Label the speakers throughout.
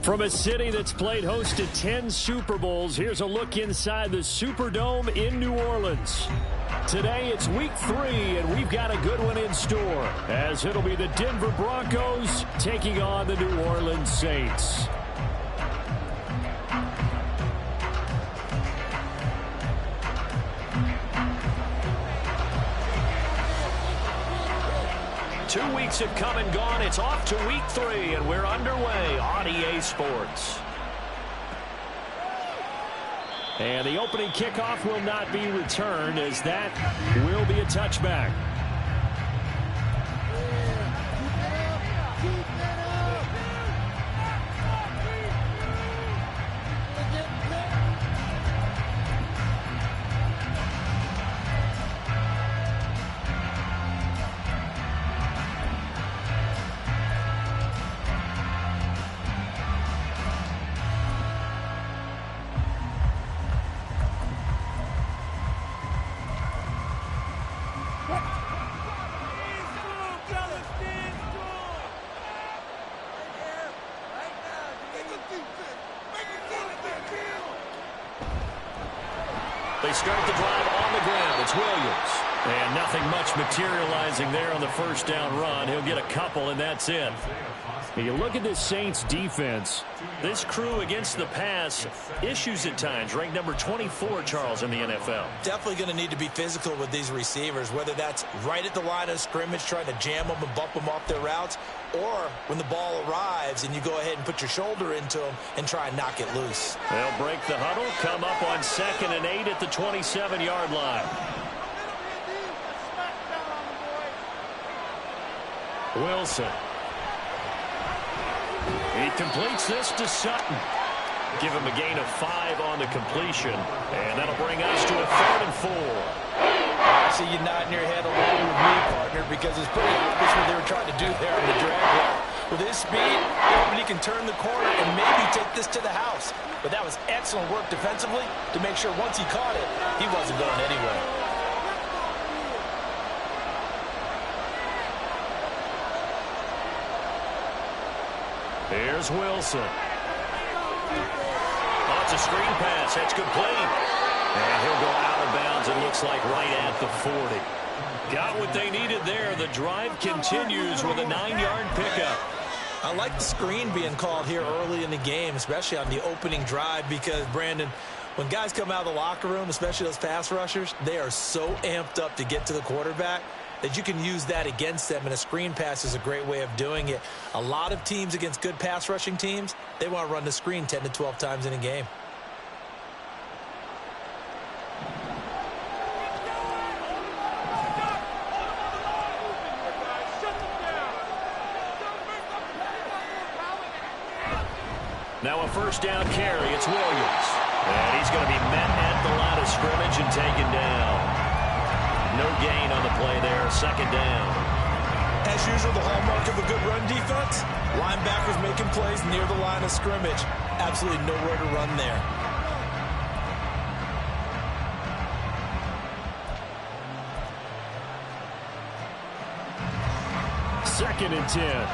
Speaker 1: From a city that's played host to 10 Super Bowls, here's a look inside the Superdome in New Orleans. Today it's week 3, and we've got a good one in store, as it'll be the Denver Broncos taking on the New Orleans Saints. Two weeks have come and gone. It's off to week 3, and we're underway on EA Sports. And the opening kickoff will not be returned, as that will be a touchback. They start the drive on the ground. It's Williams. And nothing much materializing there on the first down run. He'll get a couple, and that's it. You look at this Saints defense. This crew against the pass, issues at times. Ranked number 24, Charles, in the NFL.
Speaker 2: Definitely going to need to be physical with these receivers, whether that's right at the line of scrimmage, trying to jam them and bump them off their routes, or when the ball arrives and you go ahead and put your shoulder into them and try and knock it loose.
Speaker 1: They'll break the huddle, come up on 2nd and 8 at the 27-yard line. Wilson. He completes this to Sutton. Give him a gain of 5 on the completion. And that'll bring us to a 3rd and 4.
Speaker 2: I see you nodding your head along with me, partner, because it's pretty obvious what they were trying to do there on the drag route. With his speed, he can turn the corner and maybe take this to the house. But that was excellent work defensively to make sure once he caught it, he wasn't going anywhere.
Speaker 1: Here's Wilson. Oh, it's a screen pass. That's complete. And he'll go out of bounds, it looks like, right at the 40. Got what they needed there. The drive continues with a 9-yard pickup.
Speaker 2: I like the screen being called here early in the game, especially on the opening drive, because, Brandon, when guys come out of the locker room, especially those pass rushers, they are so amped up to get to the quarterback that you can use that against them, and a screen pass is a great way of doing it. A lot of teams against good pass rushing teams, they want to run the screen 10 to 12 times in a game.
Speaker 1: Now a first down carry. It's Williams. And he's going to be met at the line of scrimmage and taken down. No gain on the play there. 2nd down.
Speaker 2: As usual, the hallmark of a good run defense, linebackers making plays near the line of scrimmage. Absolutely nowhere to run there.
Speaker 1: Second and 10.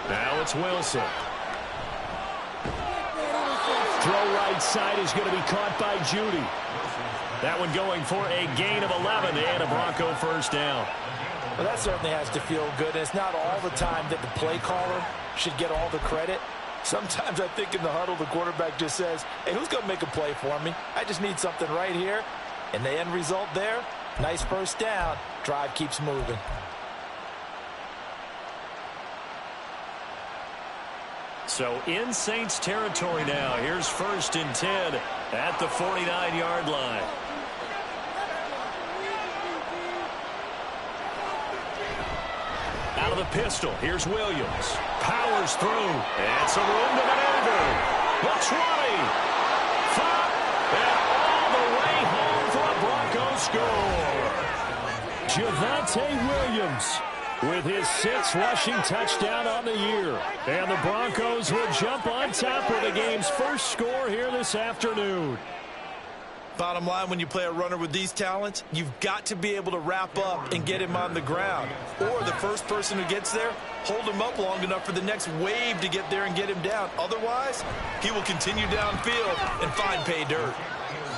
Speaker 1: Now it's Wilson. throw right side is going to be caught by Judy. That one going for a gain of 11 and a Bronco first down.
Speaker 2: Well, that certainly has to feel good. And it's not all the time that the play caller should get all the credit. Sometimes I think in the huddle, the quarterback just says, hey, who's going to make a play for me? I just need something right here. And the end result there, nice first down. Drive keeps moving.
Speaker 1: So in Saints territory now. Here's 1st and 10 at the 49-yard line. Out of the pistol, here's Williams. Powers through, and some room to maneuver. The 20. 5, and all the way home for a Broncos score. Javonte Williams with his 6th rushing touchdown on the year. And the Broncos will jump on top of the game's first score here this afternoon.
Speaker 2: Bottom line, when you play a runner with these talents, you've got to be able to wrap up and get him on the ground. Or the first person who gets there, hold him up long enough for the next wave to get there and get him down. Otherwise, he will continue downfield and find pay dirt.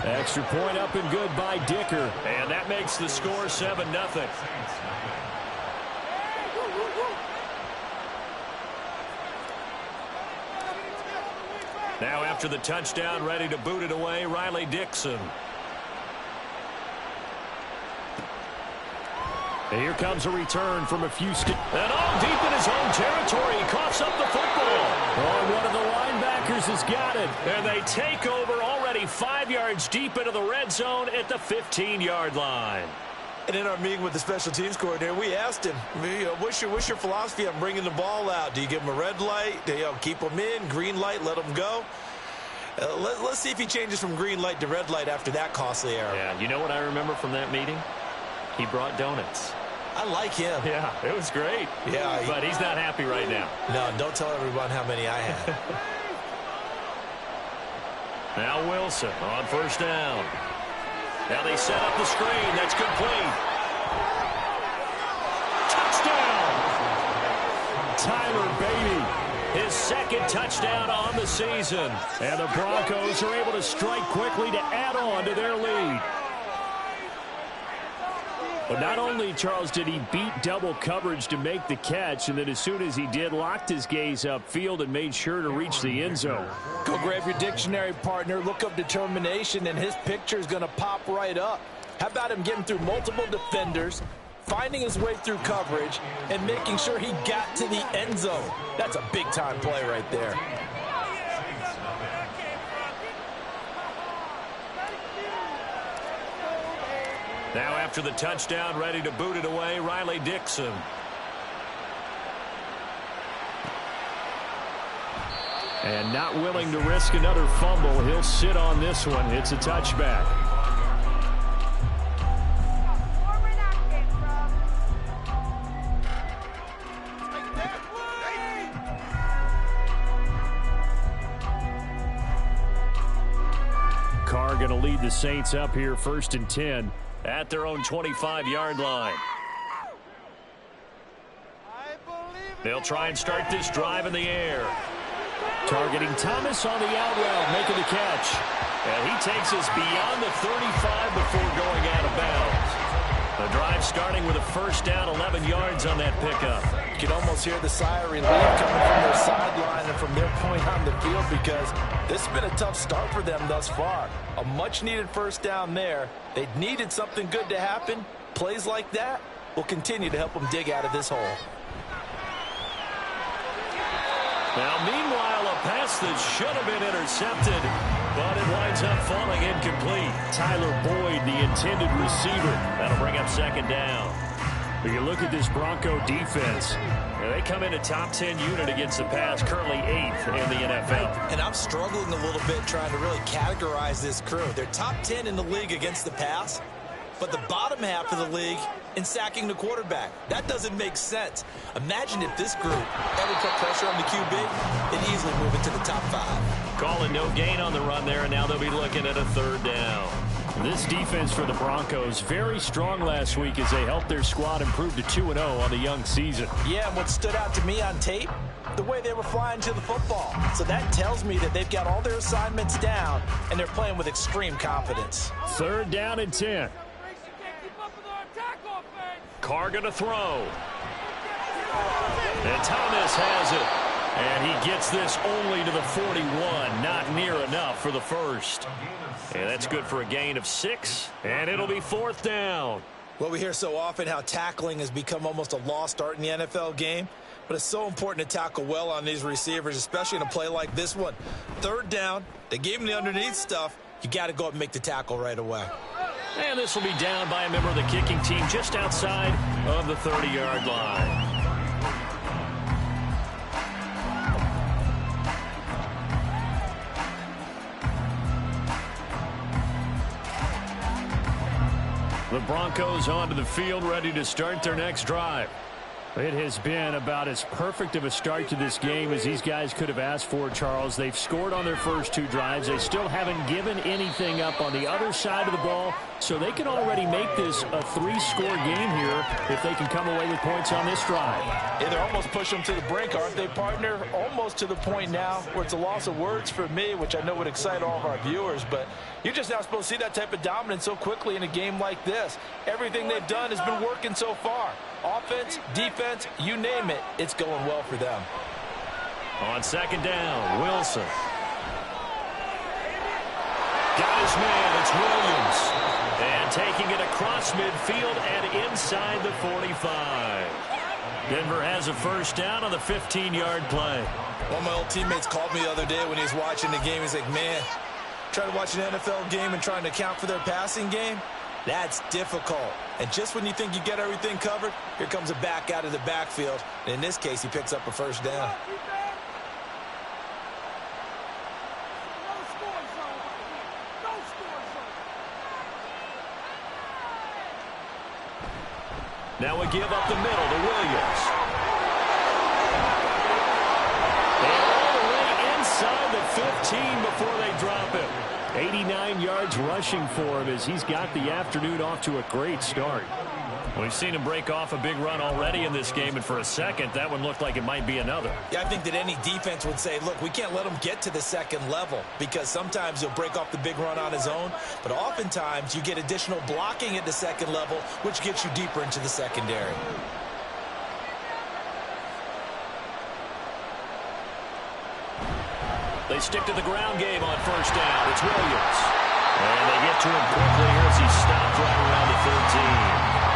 Speaker 1: Extra point up and good by Dicker. And that makes the score 7-0. Now after the touchdown, ready to boot it away, Riley Dixon. And here comes a return from a few steps. And all deep in his own territory, he coughs up the football. Oh, one of the linebackers has got it. And they take over already 5 yards deep into the red zone at the 15-yard line.
Speaker 2: And in our meeting with the special teams coordinator, we asked him, what's your philosophy on bringing the ball out? Do you give him a red light? Do you keep him in? Green light, let him go? Let's see if he changes from green light to red light after that costly error.
Speaker 1: Yeah, you know what I remember from that meeting? He brought donuts.
Speaker 2: I like him.
Speaker 1: Yeah, it was great.
Speaker 2: Yeah,
Speaker 1: but he's not happy right now.
Speaker 2: No, don't tell everyone how many I had.
Speaker 1: Now Wilson on first down. Now they set up the screen. That's complete. Touchdown! Tyler Beatty, his 2nd touchdown on the season. And the Broncos are able to strike quickly to add on to their lead. But not only, Charles, did he beat double coverage to make the catch, and then as soon as he did, locked his gaze upfield and made sure to reach the end zone.
Speaker 2: Go grab your dictionary, partner. Look up determination, and his picture is going to pop right up. How about him getting through multiple defenders, finding his way through coverage, and making sure he got to the end zone? That's a big-time play right there.
Speaker 1: Now after the touchdown, ready to boot it away, Riley Dixon. And not willing to risk another fumble. He'll sit on this one. It's a touchback. Carr going to lead the Saints up here 1st and 10 at their own 25-yard line. They'll try and start this drive in the air. Targeting Thomas on the out route, making the catch. And he takes us beyond the 35 before going out of bounds. The drive starting with a first down, 11 yards on that pickup.
Speaker 2: You can almost hear the sigh of relief coming from their sideline and from their point on the field, because this has been a tough start for them thus far. A much-needed first down there. They needed something good to happen. Plays like that will continue to help them dig out of this hole.
Speaker 1: Now, meanwhile, a pass that should have been intercepted, but it winds up falling incomplete. Tyler Boyd, the intended receiver. That'll bring up 2nd down. But you look at this Bronco defense. They come in a top 10 unit against the pass, currently 8th in the NFL.
Speaker 2: And I'm struggling a little bit trying to really categorize this crew. They're top 10 in the league against the pass, but the bottom half of the league in sacking the quarterback. That doesn't make sense. Imagine if this group ever put pressure on the QB, they'd easily move into the top 5.
Speaker 1: Calling no gain on the run there, and now they'll be looking at a 3rd down. This defense for the Broncos, very strong last week as they helped their squad improve to 2-0 on the young season.
Speaker 2: Yeah, and what stood out to me on tape, The way they were flying to the football. So that tells me that they've got all their assignments down, and they're playing with extreme confidence.
Speaker 1: 3rd down and 10. Carr going to throw. And Thomas has it. And he gets this only to the 41. Not near enough for the first. And that's good for a gain of 6. And it'll be 4th down.
Speaker 2: Well, we hear so often how tackling has become almost a lost art in the NFL game. But it's so important to tackle well on these receivers, especially in a play like this one. 3rd down, they gave him the underneath stuff. You got to go up and make the tackle right away.
Speaker 1: And this will be down by a member of the kicking team just outside of the 30-yard line. The Broncos onto the field, ready to start their next drive. It has been about as perfect of a start to this game as these guys could have asked for, Charles. They've scored on their first 2 drives. They still haven't given anything up on the other side of the ball, so they can already make this a 3-score game here if they can come away with points on this drive.
Speaker 2: Yeah, they're almost pushing them to the brink, aren't they, partner? Almost to the point now where it's a loss of words for me, which I know would excite all of our viewers, but you're just not supposed to see that type of dominance so quickly in a game like this. Everything they've done has been working so far. Offense, defense, you name it, it's going well for them.
Speaker 1: On 2nd down, Wilson. Got his man, it's Williams. And taking it across midfield and inside the 45. Denver has a 1st down on the 15-yard play.
Speaker 2: One of my old teammates called me the other day when he was watching the game. He's like, man, trying to watch an NFL game and trying to account for their passing game? That's difficult. And just when you think you get everything covered, here comes a back out of the backfield. And in this case, he picks up a 1st down.
Speaker 1: Now we give up the middle to Williams. And all the way inside the 15 before they drop it. 89 yards rushing for him as he's got the afternoon off to a great start. We've seen him break off a big run already in this game, and for a second, that one looked like it might be another.
Speaker 2: Yeah, I think that any defense would say, look, we can't let him get to the 2nd level because sometimes he'll break off the big run on his own, but oftentimes you get additional blocking at the 2nd level, which gets you deeper into the secondary.
Speaker 1: They stick to the ground game on 1st down. It's Williams. And they get to him quickly here as he stopped right around the 13.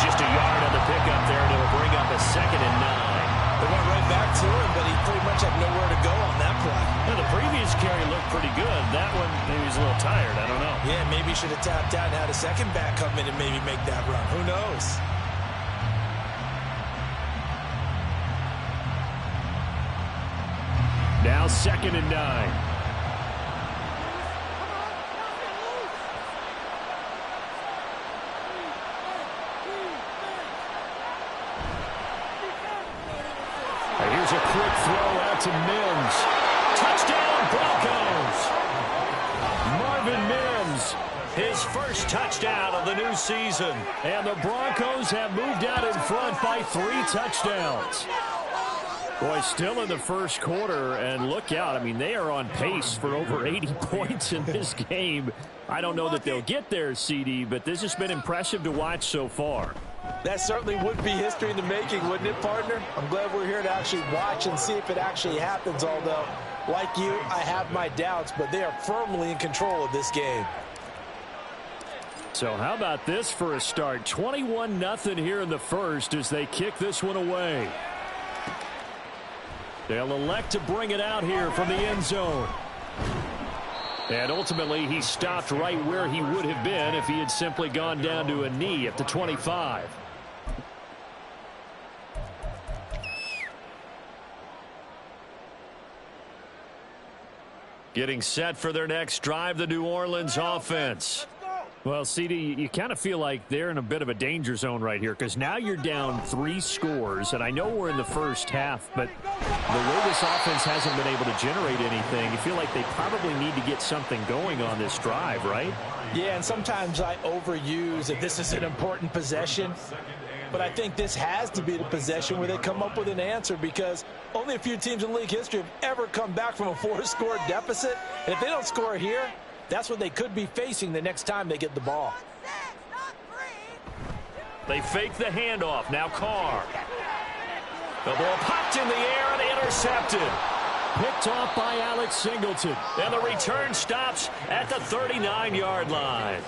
Speaker 1: Just a yard on the pickup there, and it'll bring up a 2nd and 9.
Speaker 2: They went right back to him, but he pretty much had nowhere to go on that play.
Speaker 1: Now, the previous carry looked pretty good. That one, maybe he's a little tired. I don't know.
Speaker 2: Yeah, maybe he should have tapped out and had a 2nd back come in and maybe make that run. Who knows?
Speaker 1: Now 2nd and 9. Here's a quick throw out to Mims. Touchdown, Broncos. Marvin Mims, his first touchdown of the new season. And the Broncos have moved out in front by 3 touchdowns. Boy, still in the first quarter, and look out. I mean, they are on pace for over 80 points in this game. I don't know that they'll get there, CD, but this has been impressive to watch so far.
Speaker 2: That certainly would be history in the making, wouldn't it, partner? I'm glad we're here to actually watch and see if it actually happens, although, like you, I have my doubts, but they are firmly in control of this game.
Speaker 1: So how about this for a start? 21-0 here in the first as they kick this one away. They'll elect to bring it out here from the end zone. And ultimately, he stopped right where he would have been if he had simply gone down to a knee at the 25. Getting set for their next drive, the New Orleans offense. Well, CD, you kind of feel like they're in a bit of a danger zone right here because now you're down 3 scores, and I know we're in the first half, but the way this offense hasn't been able to generate anything, you feel like they probably need to get something going on this drive, right?
Speaker 2: Yeah, and sometimes I overuse that this is an important possession. But I think this has to be the possession where they come up with an answer, because only a few teams in league history have ever come back from a 4-score deficit. And if they don't score here, that's what they could be facing the next time they get the ball.
Speaker 1: They fake the handoff. Now Carr. The ball popped in the air and intercepted. Picked off by Alex Singleton. And the return stops at the 39-yard line.